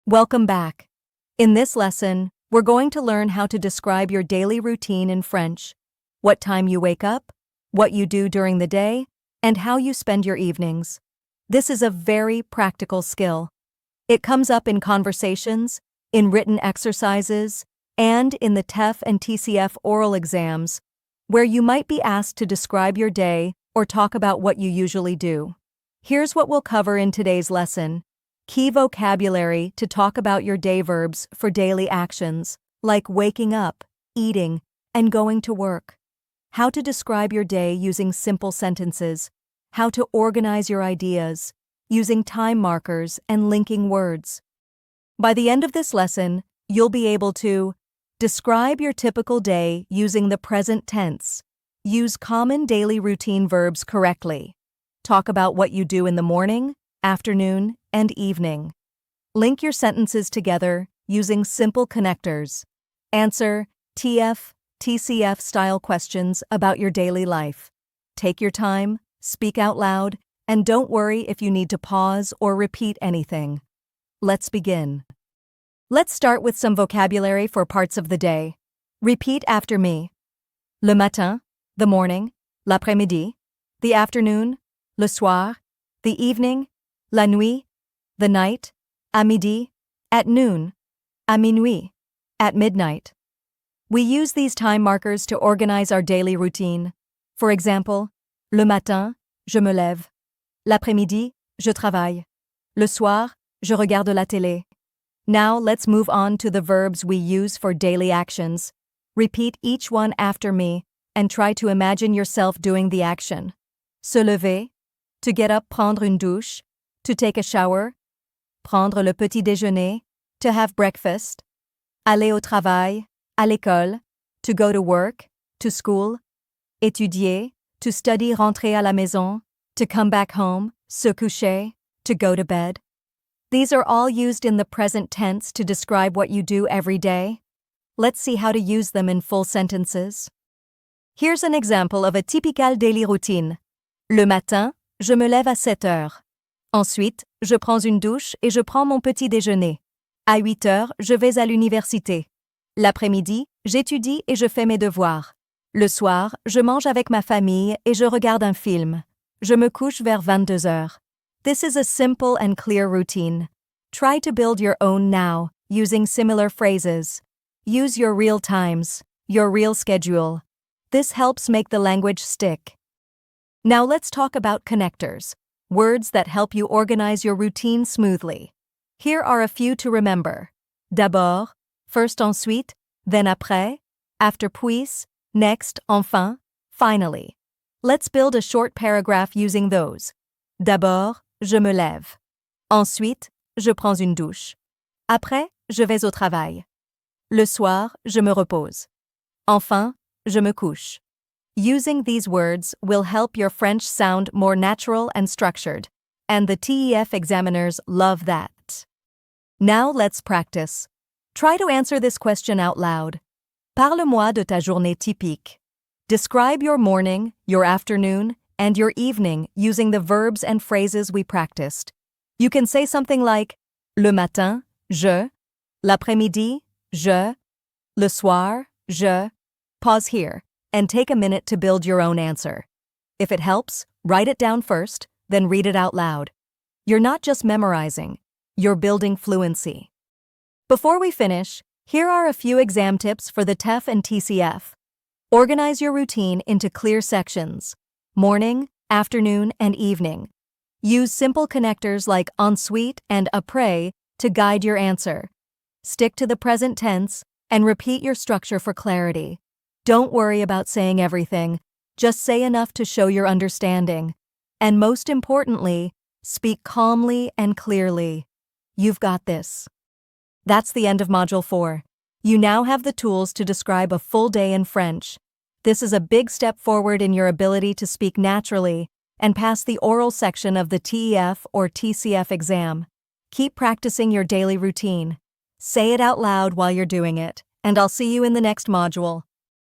Welcome back. In this lesson, we're going to learn how to describe your daily routine in French, what time you wake up, what you do during the day, and how you spend your evenings. This is a very practical skill. It comes up in conversations, in written exercises, and in the TEF and TCF oral exams, where you might be asked to describe your day or talk about what you usually do. Here's what we'll cover in today's lesson. Key vocabulary to talk about your day verbs for daily actions, like waking up, eating, and going to work. How to describe your day using simple sentences. How to organize your ideas, using time markers and linking words. By the end of this lesson, you'll be able to describe your typical day using the present tense. Use common daily routine verbs correctly. Talk about what you do in the morning, afternoon, and evening. Link your sentences together using simple connectors. Answer TF, TCF style questions about your daily life. Take your time, speak out loud, and don't worry if you need to pause or repeat anything. Let's begin. Let's start with some vocabulary for parts of the day. Repeat after me. Le matin, the morning, l'après-midi, the afternoon, le soir, the evening, la nuit, the night, à midi, at noon, à minuit, at midnight. We use these time markers to organize our daily routine. For example, le matin, je me lève. L'après-midi, je travaille. Le soir, je regarde la télé. Now let's move on to the verbs we use for daily actions. Repeat each one after me and try to imagine yourself doing the action. Se lever, to get up, prendre une douche, to take a shower, prendre le petit déjeuner, to have breakfast, aller au travail, à l'école, to go to work, to school, étudier, to study, rentrer à la maison, to come back home, se coucher, to go to bed. These are all used in the present tense to describe what you do every day. Let's see how to use them in full sentences. Here's an example of a typical daily routine. Le matin, je me lève à 7 heures. Ensuite, je prends une douche et je prends mon petit déjeuner. À 8 heures, je vais à l'université. L'après-midi, j'étudie et je fais mes devoirs. Le soir, je mange avec ma famille et je regarde un film. Je me couche vers 22 heures. This is a simple and clear routine. Try to build your own now, using similar phrases. Use your real times, your real schedule. This helps make the language stick. Now let's talk about connectors, words that help you organize your routine smoothly. Here are a few to remember. D'abord, first, ensuite, then après, after, puis, next, enfin, finally. Let's build a short paragraph using those. D'abord, je me lève. Ensuite, je prends une douche. Après, je vais au travail. Le soir, je me repose. Enfin, je me couche. Using these words will help your French sound more natural and structured, and the TEF examiners love that. Now let's practice. Try to answer this question out loud. Parle-moi de ta journée typique. Describe your morning, your afternoon, and your evening using the verbs and phrases we practiced. You can say something like le matin, je, l'après-midi, je, le soir, je. Pause here and take a minute to build your own answer. If it helps, write it down first, then read it out loud. You're not just memorizing, you're building fluency. Before we finish, here are a few exam tips for the TEF and TCF. Organize your routine into clear sections: morning, afternoon, and evening. Use simple connectors like ensuite and après to guide your answer. Stick to the present tense and repeat your structure for clarity. Don't worry about saying everything, just say enough to show your understanding. And most importantly, speak calmly and clearly. You've got this. That's the end of Module 4. You now have the tools to describe a full day in French. This is a big step forward in your ability to speak naturally and pass the oral section of the TEF or TCF exam. Keep practicing your daily routine. Say it out loud while you're doing it, and I'll see you in the next module.